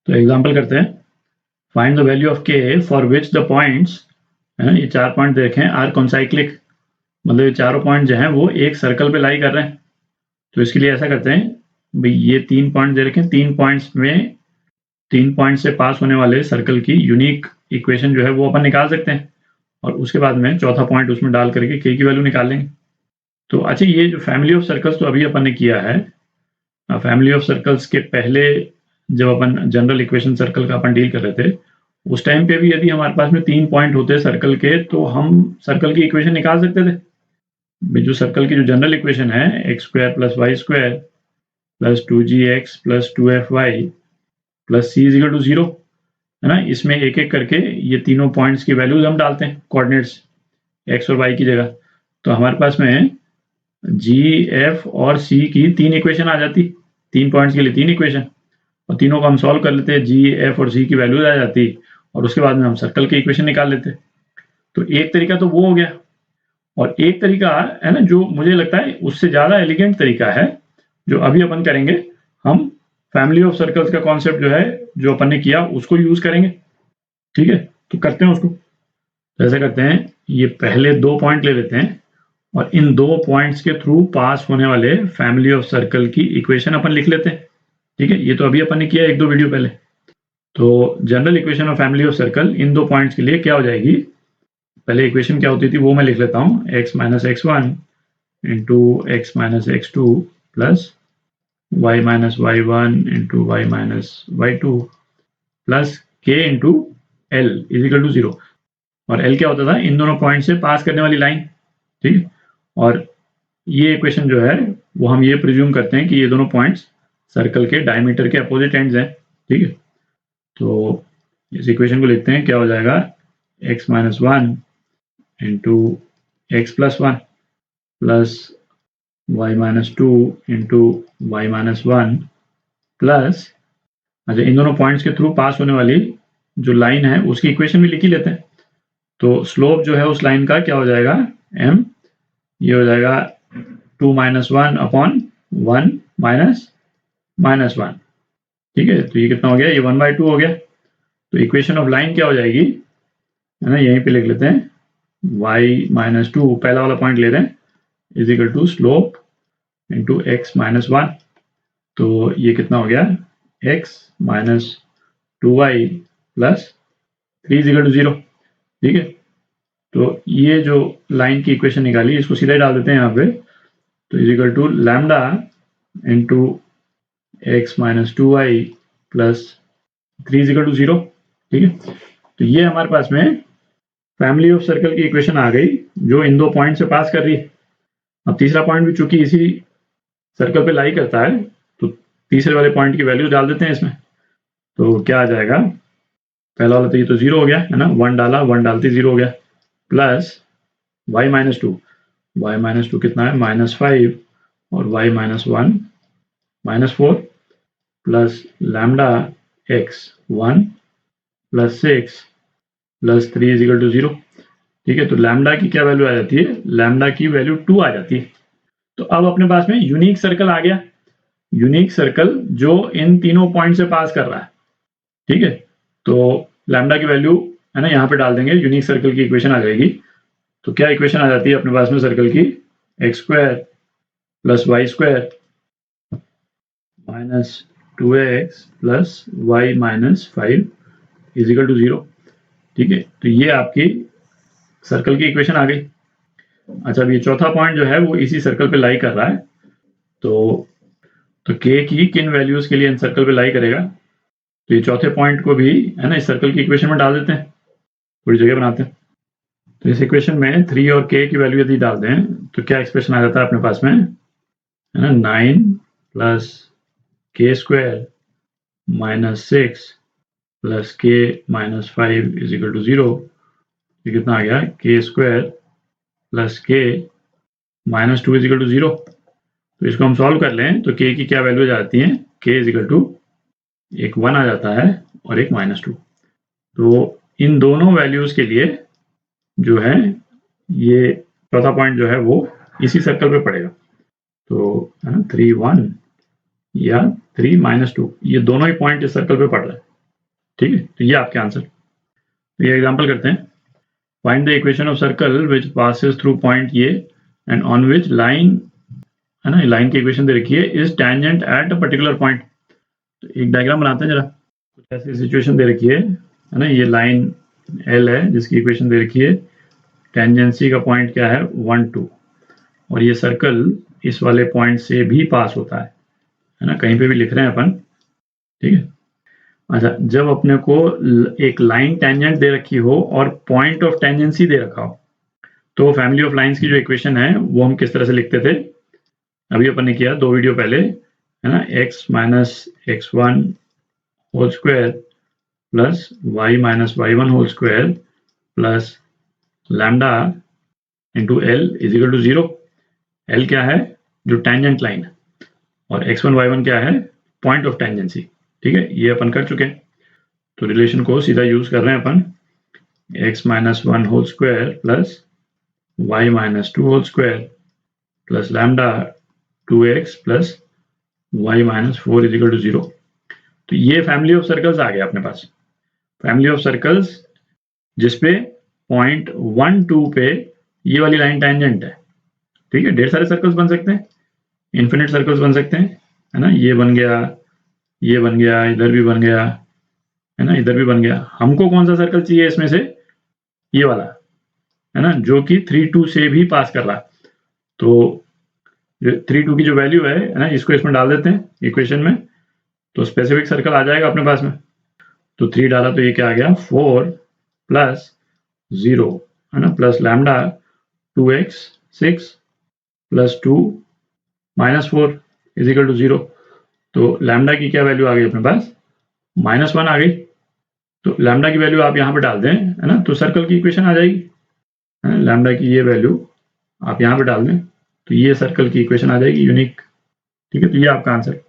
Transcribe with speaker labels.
Speaker 1: तो एग्जांपल करते हैं, फाइंड द वैल्यू ऑफ के फॉर विच द पॉइंट्स, है ना, ये 4 पॉइंट देखें, आर कॉन्साइक्लिक, मतलब ये चारों पॉइंट जो हैं वो एक सर्कल पे लाई कर रहे हैं। तो इसके लिए ऐसा करते हैं भाई, ये 3 पॉइंट दे रखे हैं, 3 पॉइंट्स में 3 पॉइंट से पास होने वाले सर्कल की यूनिक इक्वेशन जो है वो अपन निकाल सकते हैं, और उसके बाद में चौथा पॉइंट उसमें डाल करके के की वैल्यू निकाल लेंगे। तो अच्छा, ये जो फैमिली ऑफ सर्कल्स तो अभी अपन ने किया है, फैमिली ऑफ सर्कल्स के पहले जब अपन जनरल इक्वेशन सर्कल का अपन डील कर रहे थे, उस टाइम पे भी यदि हमारे पास में 3 पॉइंट होते सर्कल के, तो हम सर्कल की इक्वेशन निकाल सकते थे। जो सर्कल की जो जनरल इक्वेशन है, X square plus Y square plus 2gx plus 2fy plus c is equal to 0, है ना, इसमें एक एक करके ये तीनों पॉइंट्स की वैल्यूज हम डालते हैं, कोऑर्डिनेट्स x और y की जगह। तो हमारे पास में g, f और c की 3 इक्वेशन आ जाती, 3 पॉइंट्स के लिए 3 इक्वेशन, और तीनों को हम सॉल्व कर लेते हैं, g, f और c की वैल्यूज आ जाती, और उसके बाद में हम सर्कल की इक्वेशन निकाल लेते। तो एक तरीका तो वो हो गया, और एक तरीका है ना जो मुझे लगता है उससे ज़्यादा एलिगेंट तरीका है, जो अभी अपन करेंगे। हम फैमिली ऑफ सर्कल्स का कॉन्सेप्ट जो है, जो अपन ने किया, उसको यूज करेंगे। ठीक है, तो करते हैं उसको। तो ऐसा करते हैं, ये पहले 2 पॉइंट ले लेते हैं, और इन 2 पॉइंट्स के थ्रू पास होने वाले फैमिली ऑफ सर्कल की इक्वेशन अपन लिख लेते हैं। ठीक है, ये तो अभी अपन ने किया 1-2 वीडियो पहले। तो general equation of family of circle in 2 points के लिए क्या हो जाएगी, पहले इक्वेशन क्या होती थी वो मैं लिख लेता हूँ, x minus x1 into X minus x2 plus y minus y1 into Y minus y2 plus k into L is equal to 0। और l क्या होता था, इन दोनों पॉइंट से पास करने वाली लाइन। ठीक है, और ये इक्वेशन जो है वो हम ये प्रिज्यूम करते हैं कि ये दोनों पॉइंट्स सर्कल के डायमीटर के अपोजिट एंड्स हैं। ठीक है, तो इस इक्वेशन को लिखते हैं, क्या हो जाएगा, x minus 1 into X plus 1 plus y minus 2 into Y minus 1 plus, अच्छा, इन दोनों पॉइंट्स के थ्रू पास होने वाली जो लाइन है उसकी इक्वेशन भी लिख ही लेते हैं। तो स्लोप जो है उस लाइन का क्या हो जाएगा, m, ये हो जाएगा 2 माइनस 1 अपॉन 1 माइनस माइनस 1। ठीक है, तो ये कितना हो गया, ये 1/2 हो गया। तो इक्वेशन ऑफ लाइन क्या हो जाएगी, है ना, यहीं पे लिख लेते हैं, y माइनस 2 पहला वाला पॉइंट ले रहे हैं, is equal to slope into X minus 1। तो ये कितना हो गया, x minus 2y plus 3 is equal to 0। ठीक है, तो ये जो लाइन की इक्वेशन निकाली, इसको सीधा डाल देते हैं यहाँ पे। तो is equal to lambda into X minus 2y plus 3 is equal to 0। ठीक है, तो ये हमारे पास में फैमिली ऑफ सर्कल की इक्वेशन आ गई, जो इन 2 पॉइंट से पास कर रही है। अब तीसरा पॉइंट भी चूंकि इसी सर्कल पे लाई करता है, तो तीसरे वाले पॉइंट की वैल्यू डाल देते हैं इसमें। तो क्या आ जाएगा, पहला वाला तो ये तो 0 हो गया, है ना, 1 डाला, 1 डालते 0 हो गया, plus y minus 2, Y minus 2 कितना है, -5, और y minus 1 -4 plus lambda X 1 plus 6 plus 3 is equal to 0। ठीक है, तो लैम्डा की क्या वैल्यू आ जाती है, लैम्डा की वैल्यू 2 आ जाती है। तो अब अपने पास में यूनिक सर्कल आ गया, यूनिक सर्कल जो इन तीनों पॉइंट से पास कर रहा है। ठीक है, तो लैम्डा की वैल्यू, है ना, यहाँ पे डाल देंगे, यूनिक सर्कल की इक्वेशन आ जाएगी। तो क्या इक्वेशन आ जाती है अपने पास में सर्कल की, X square plus Y square minus 2x plus Y minus 5 is equal to 0। ठीक है, तो ये आपकी सर्कल की इक्वेशन आ गई। अच्छा, अब ये चौथा पॉइंट जो है वो इसी सर्कल पे लाई कर रहा है। तो k की किन वैल्यूज के लिए इन सर्कल पे लाई करेगा, तो ये चौथे पॉइंट को भी, है ना, इस सर्कल की इक्वेशन में डाल देते हैं, थोड़ी जगह बनाते हैं। तो इस इक्वेशन में 3 और k की वैल्यू यदि डाल दें, तो क्या एक्सप्रेशन आ जाता है अपने पास में, है ना, 9 plus k square minus 6 plus k minus 5 is equal to 0। ये कितना आ गया, k square plus k minus 2 is equal to 0। तो इसको हम सॉल्व कर लें तो k की क्या वैल्यू जाती है, k इज इक्वल टू एक 1 आ जाता है और एक -2। तो इन दोनों वैल्यूज के लिए जो है ये चौथा पॉइंट जो है वो इसी सर्कल पे पड़ेगा। तो 3 1 या 3 -2, ये दोनों ही पॉइंट इस सर्कल पे पड़ रहा है। ठीक है, तो ये आपके आंसर। तो ये एग्जांपल करते हैं। Find the equation of circle which passes through point ये एंड ऑन विच लाइन, है ना, लाइन की इक्वेशन दे रखी है, is tangent at a particular point. तो एक डायग्राम बनाते हैं जरा। कुछ ऐसी सिचुएशन दे रखी है ना, ये लाइन एल है जिसकी इक्वेशन दे रखी है, टेंजेंसी का पॉइंट क्या है 1 2, और ये सर्कल इस वाले पॉइंट से भी पास होता है ना, कहीं पे भी लिख रहे हैं अपन, ठीक है। अच्छा, जब अपने को एक लाइन टेंजेंट दे रखी हो और पॉइंट ऑफ टेंजेंसी दे रखा हो, तो फैमिली ऑफ लाइंस की जो इक्वेशन है वो हम किस तरह से लिखते थे, अभी अपन ने किया 2 वीडियो पहले, है ना, x minus x1 whole square plus y minus y1 whole square plus lambda into L is equal to 0। L क्या है, जो टेंजेंट लाइन है, और x1 y1 क्या है, पॉइंट ऑफ टेंजेंसी, ठीक है, ये अपन कर चुके हैं। तो रिलेशन को सीधा यूज कर रहे हैं अपन, x minus 1 whole square plus y minus 2 whole square plus lambda 2x plus y minus 4 is equal to 0। तो ये फैमिली ऑफ सर्कल्स आ गया अपने पास, फैमिली ऑफ सर्कल्स जिसपे पॉइंट 1 2 पे ये वाली लाइन टेंजेंट है, ठीक है। ढेर सारे सर्कल्स बन सकते हैं, इन्फिनिट सर्कल्स बन सकते हैं, है ना, ये बन गया, ये बन गया, इधर भी बन गया, है ना, इधर भी बन गया। हमको कौन सा सर्कल चाहिए इसमें से, ये वाला, है ना, जो कि 3 2 से भी पास कर रहा है। तो 3 2 की जो वैल्यू है ना, इसको इसमें डाल देते हैं इक्वेशन में, तो स्पेसिफिक सर्कल आ जाएगा अपने पास में। तो 3 डाला तो ये क्या आ गया, 4 प्लस 0, है ना, plus lambda 2x 6 plus 2 minus 4 is equal to 0। तो लैम्डा की क्या वैल्यू आ गई अपने पास, -1 आ गई। तो लैम्डा की वैल्यू आप यहाँ पे डाल दें, है ना, तो सर्कल की इक्वेशन आ जाएगी, लैम्डा की ये वैल्यू आप यहाँ पे डाल दें, तो ये सर्कल की इक्वेशन आ जाएगी यूनिक, ठीक है। तो ये आपका आंसर।